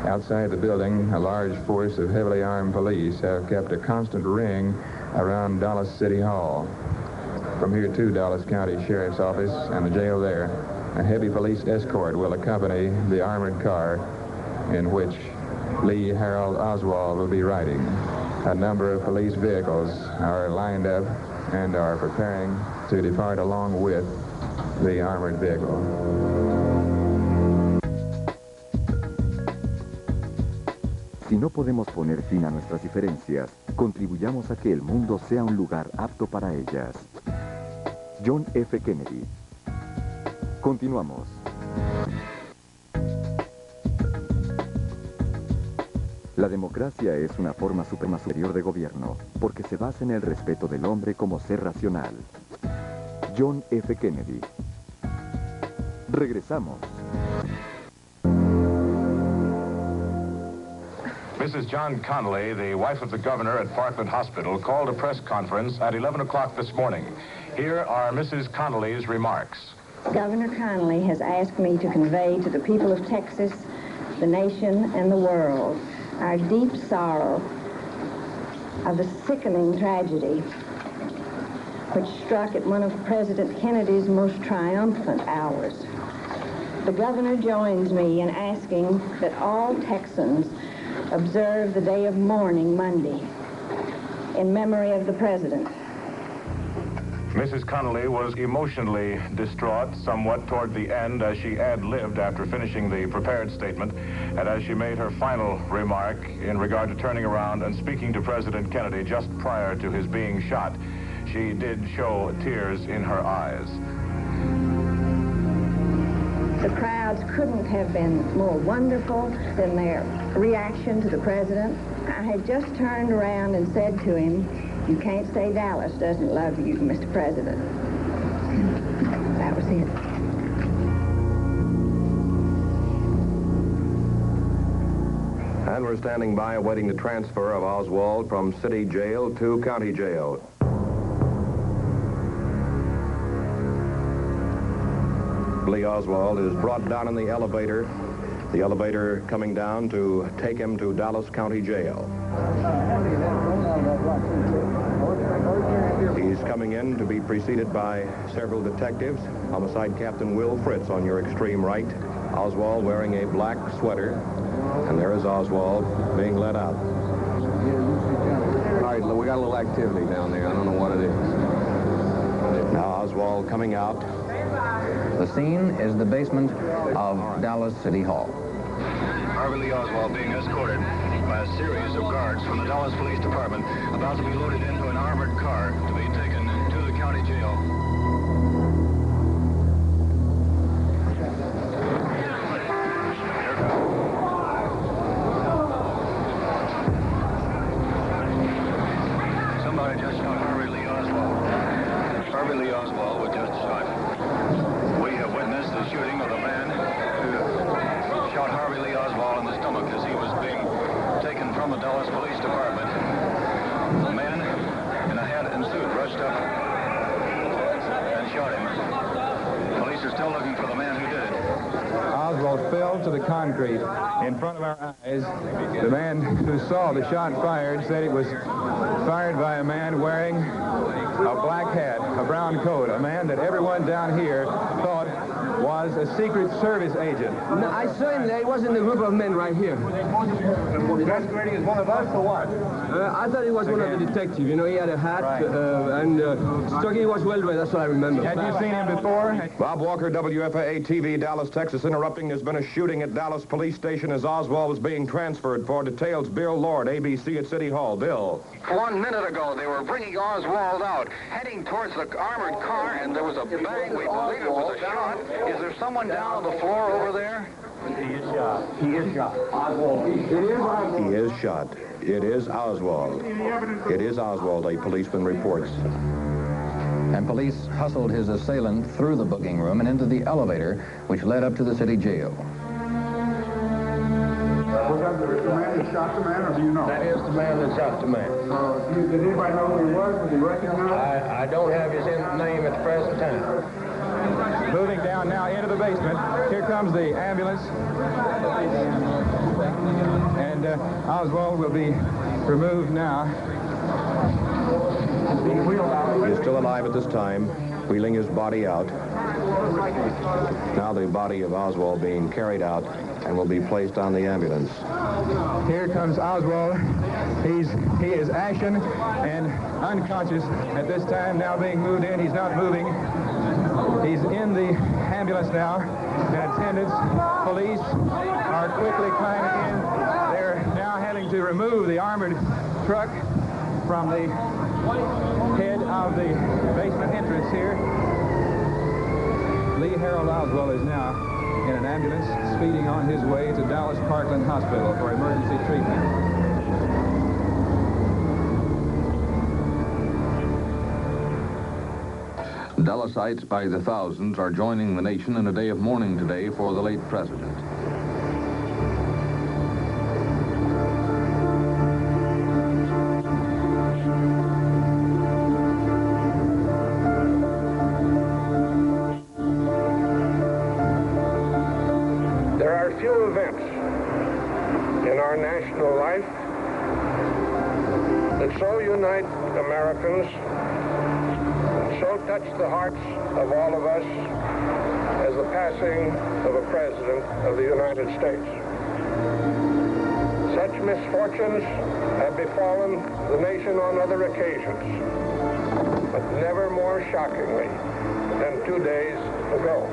Outside the building, a large force of heavily armed police have kept a constant ring around Dallas City Hall. From here to Dallas County Sheriff's Office and the jail there, a heavy police escort will accompany the armored car in which Lee Harold Oswald will be riding. A number of police vehicles are lined up and are preparing to depart along with the armored vehicle. Si no podemos poner fin a nuestras diferencias, contribuyamos a que el mundo sea un lugar apto para ellas. John F. Kennedy. Continuamos. La democracia es una forma superior de gobierno, porque se basa en el respeto del hombre como ser racional. John F. Kennedy. Regresamos. Mrs. John Connolly, the wife of the governor at Parkland Hospital, called a press conference at 11 o'clock this morning. Here are Mrs. Connolly's remarks. Governor Connolly has asked me to convey to the people of Texas, the nation, and the world our deep sorrow of the sickening tragedy which struck at one of President Kennedy's most triumphant hours. The governor joins me in asking that all Texans observe the day of mourning Monday in memory of the president. Mrs. Connolly was emotionally distraught somewhat toward the end as she ad-libbed after finishing the prepared statement, and as she made her final remark in regard to turning around and speaking to President Kennedy just prior to his being shot, she did show tears in her eyes. The crowds couldn't have been more wonderful than their reaction to the president. I had just turned around and said to him, "You can't say Dallas doesn't love you, Mr. President." That was it. And we're standing by awaiting the transfer of Oswald from city jail to county jail. Lee Oswald is brought down in the elevator coming down to take him to Dallas County Jail. He's coming in to be preceded by several detectives. Homicide Captain Will Fritz on your extreme right. Oswald wearing a black sweater. And there is Oswald being let out. All right, we got a little activity down there. I don't know what it is. Now Oswald coming out. The scene is the basement of Dallas City Hall. Harvey Lee Oswald being escorted by a series of guards from the Dallas Police Department, about to be loaded into an armored car to be taken to the county jail. Somebody just shot Harvey Lee Oswald. Harvey Lee Oswald was just shot. We have witnessed the shooting of the man who shot Harvey Lee Oswald in the stomach as he was being taken from the Dallas Police Department. A man in a hat and suit rushed up and shot him. Police are still looking for the man who did it. Oswald fell to the concrete in front of our eyes. The man who saw the shot fired said it was fired by a man wearing a black hat, a brown coat, a man that everyone down here thought was a Secret Service agent. No, I saw him there. He was in the group of men right here. Masquerading as one of us or what? I thought he was one of the detectives. You know, he had a hat and Stucky was well dressed. That's what I remember. Had you seen him before? Bob Walker, WFAA TV, Dallas, Texas, interrupting. There's been a shooting at Dallas Police Station as Oswald was being transferred. For details, Bill Lord, ABC at City Hall. Bill. 1 minute ago, they were bringing Oswald out, heading towards the armored car, and there was a bang. We believe it was a shot. Is there someone down on the floor over there? He is shot. He is shot. Oswald. He is shot. It is Oswald. It is Oswald, a policeman reports. And police hustled his assailant through the booking room and into the elevator, which led up to the city jail. Was that the man that shot the man, or do you know? That is the man that shot the man. Did anybody know who he was? Was he recognized? I don't have his name at the present time. Moving down now into the basement. Here comes the ambulance. Oswald will be removed now. He is still alive at this time, wheeling his body out. Now the body of Oswald being carried out and will be placed on the ambulance. Here comes Oswald. He is ashen and unconscious at this time, now being moved in. He's not moving. He's in the ambulance now, and attendants, police are quickly climbing in. They're now having to remove the armored truck from the head of the basement entrance here. Lee Harold Oswald is now in an ambulance speeding on his way to Dallas Parkland Hospital for emergency treatment. Dallasites by the thousands are joining the nation in a day of mourning today for the late president. There are few events in our national life that so unite Americans, so touch the hearts of all of us as the passing of a president of the United States. Such misfortunes have befallen the nation on other occasions, but never more shockingly than 2 days ago.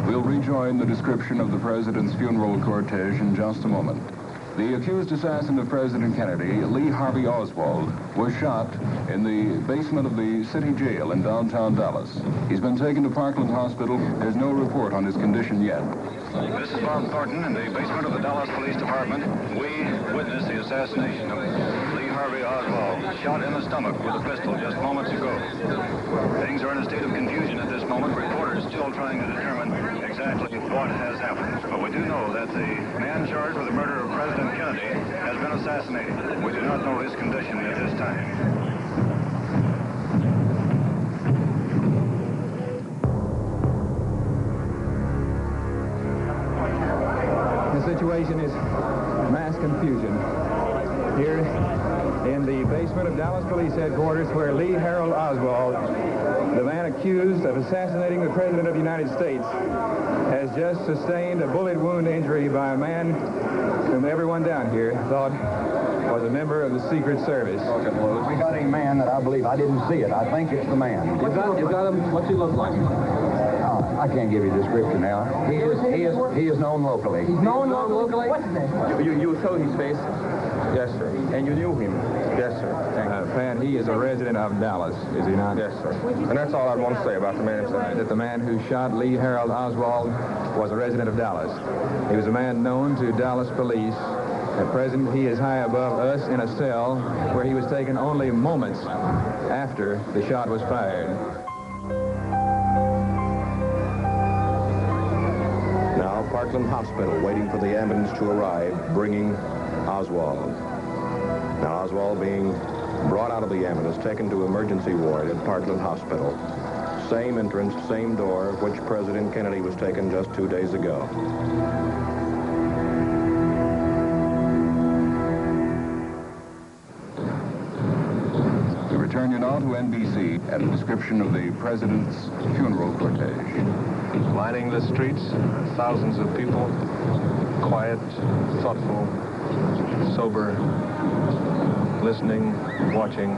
We'll rejoin the description of the president's funeral cortege in just a moment. The accused assassin of President Kennedy, Lee Harvey Oswald, was shot in the basement of the city jail in downtown Dallas. He's been taken to Parkland Hospital. There's no report on his condition yet. This is Bob Thornton in the basement of the Dallas Police Department. We witnessed the assassination of Lee Harvey Oswald, shot in the stomach with a pistol just moments ago. Things are in a state of confusion at this moment. Reporters still trying to determine exactly what has happened. But we do know that the man charged with the murder of President Kennedy has been assassinated. We do not know his condition at this time. The situation is mass confusion. Here in the basement of Dallas Police Headquarters, where Lee Harold Oswald, the man accused of assassinating the President of the United States, has just sustained a bullet wound injury by a man whom everyone down here thought was a member of the Secret Service. We got a man that I believe, I didn't see it, I think it's the man. You got him? What's he look like? I can't give you a description now. He is known locally. He's known locally? What's his name? You saw his face? Yes, sir. And you knew him? Yes, sir. Pat, he is a resident of Dallas, is he not? Yes, sir. And that's all I'd want to say about the man himself. That the man who shot Lee Harold Oswald was a resident of Dallas. He was a man known to Dallas police. At present, he is high above us in a cell where he was taken only moments after the shot was fired. Now, Parkland Hospital waiting for the ambulance to arrive, bringing Oswald. Now, Oswald being brought out of the ambulance, taken to emergency ward at Parkland Hospital. Same entrance, same door, which President Kennedy was taken just 2 days ago. We return you now to NBC and a description of the president's funeral cortege. Lining the streets, thousands of people, quiet, thoughtful, sober, listening, watching.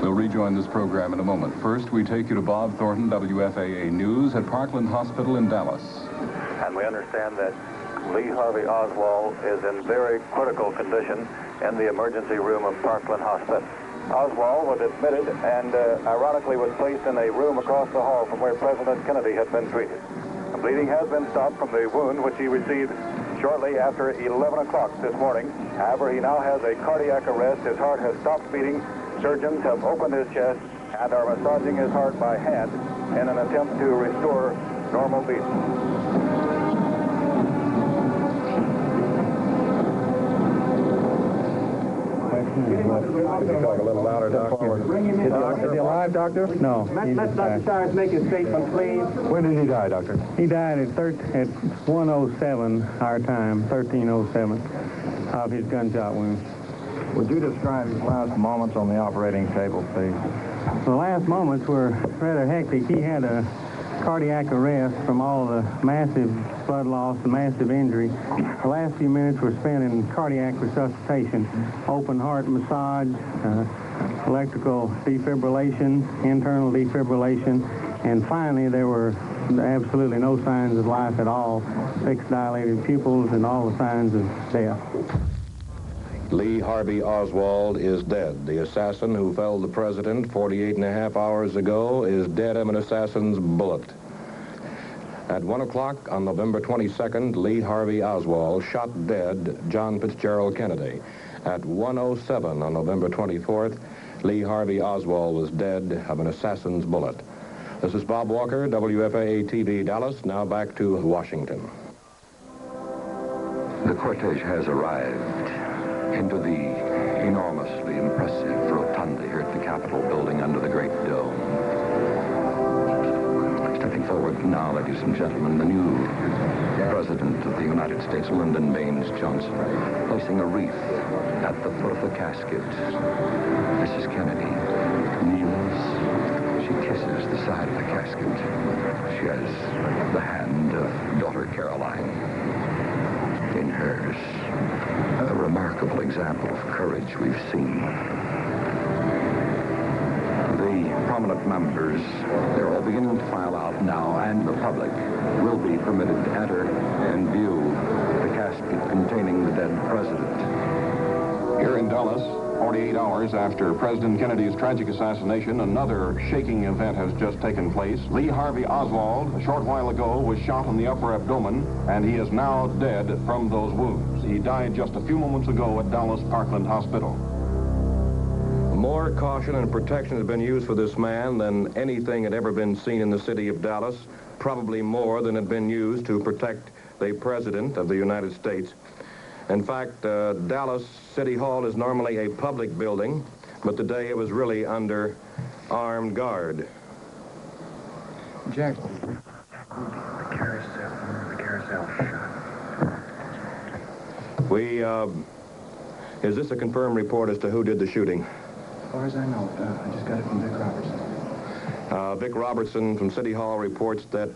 We'll rejoin this program in a moment. First, we take you to Bob Thornton, WFAA News, at Parkland Hospital in Dallas. And we understand that Lee Harvey Oswald is in very critical condition in the emergency room of Parkland Hospital. Oswald was admitted and ironically was placed in a room across the hall from where President Kennedy had been treated. The bleeding has been stopped from the wound which he received shortly after 11 o'clock this morning. However, he now has a cardiac arrest. His heart has stopped beating. Surgeons have opened his chest and are massaging his heart by hand in an attempt to restore normal beating. Could you talk a little louder, Doctor? Is he alive, Doctor? No. Let Dr. Shires make his statement, please. When did he die, Doctor? He died at 1:07 our time, 13:07, of his gunshot wound. Would you describe his last moments on the operating table, please? The last moments were rather hectic. He had a cardiac arrest from all the massive blood loss, the massive injury. The last few minutes were spent in cardiac resuscitation, open heart massage, electrical defibrillation, internal defibrillation, and finally there were absolutely no signs of life at all, 6 dilated pupils and all the signs of death. Lee Harvey Oswald is dead. The assassin who felled the president 48 and a half hours ago is dead of an assassin's bullet. At 1 o'clock on November 22nd, Lee Harvey Oswald shot dead John Fitzgerald Kennedy. At 1:07 on November 24th, Lee Harvey Oswald was dead of an assassin's bullet. This is Bob Walker, WFAA-TV Dallas. Now back to Washington. The cortege has arrived into the enormously impressive rotunda here at the Capitol building under the Great Dome. Stepping forward now, ladies and gentlemen, the new President of the United States, Lyndon Baines Johnson, placing a wreath at the foot of the casket. Mrs. Kennedy kneels. She kisses the side of the casket. She has the hand of daughter Caroline in hers. A remarkable example of courage we've seen. The prominent members, they're all beginning to file out now, and the public will be permitted to enter and view the casket containing the dead president. Here in Dallas, 48 hours after President Kennedy's tragic assassination, another shaking event has just taken place. Lee Harvey Oswald, a short while ago, was shot in the upper abdomen, and he is now dead from those wounds. He died just a few moments ago at Dallas Parkland Hospital. More caution and protection has been used for this man than anything had ever been seen in the city of Dallas, probably more than had been used to protect the President of the United States. In fact, Dallas City Hall is normally a public building, but today it was really under armed guard. Jack. The carousel shot. Is this a confirmed report as to who did the shooting? As far as I know, I just got it from Vic Robertson. Vic Robertson from City Hall reports that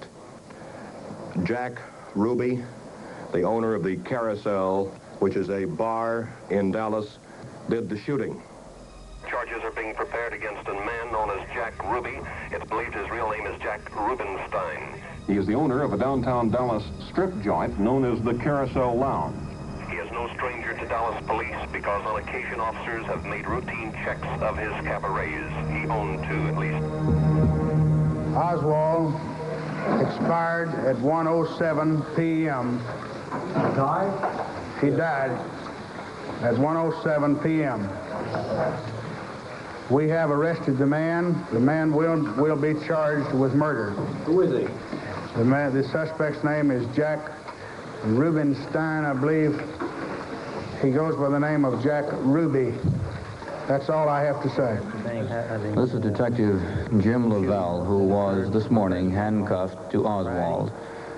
Jack Ruby, the owner of the Carousel, which is a bar in Dallas, did the shooting. Charges are being prepared against a man known as Jack Ruby. It's believed his real name is Jack Rubenstein. He is the owner of a downtown Dallas strip joint known as the Carousel Lounge. He is no stranger to Dallas police because on occasion officers have made routine checks of his cabarets. He owned 2 at least. Oswald expired at 1:07 p.m. Died? He died at 1:07 p.m. We have arrested the man. The man will be charged with murder. Who is he? The suspect's name is Jack Rubenstein, I believe. He goes by the name of Jack Ruby. That's all I have to say. This is Detective Jim Lavelle, who was this morning handcuffed to Oswald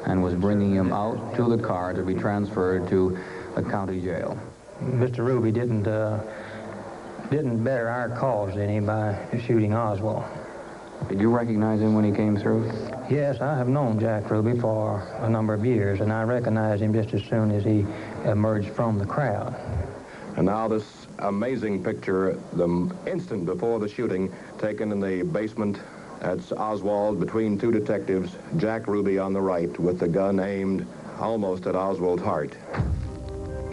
and was bringing him out to the car to be transferred to the county jail. Mr. Ruby didn't better our cause any by shooting Oswald. Did you recognize him when he came through? Yes, I have known Jack Ruby for a number of years, and I recognized him just as soon as he emerged from the crowd. And now this amazing picture, the instant before the shooting, taken in the basement at Oswald between 2 detectives, Jack Ruby on the right with the gun aimed almost at Oswald's heart.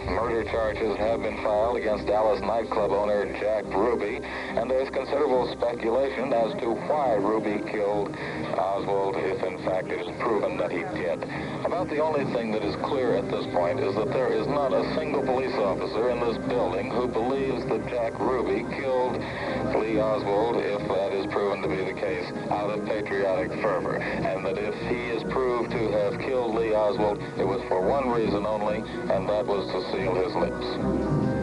Murder charges have been filed against Dallas nightclub owner Jack Ruby, and there's considerable speculation as to why Ruby killed Oswald, if in fact it is proven that he did. About the only thing that is clear at this point is that there is not a single police officer in this building who believes that Jack Ruby killed Lee Oswald, if that is proven to be the case, out of patriotic fervor, and that if he is proved to have killed Lee Oswald, it was for one reason only, and that was to seal his lips.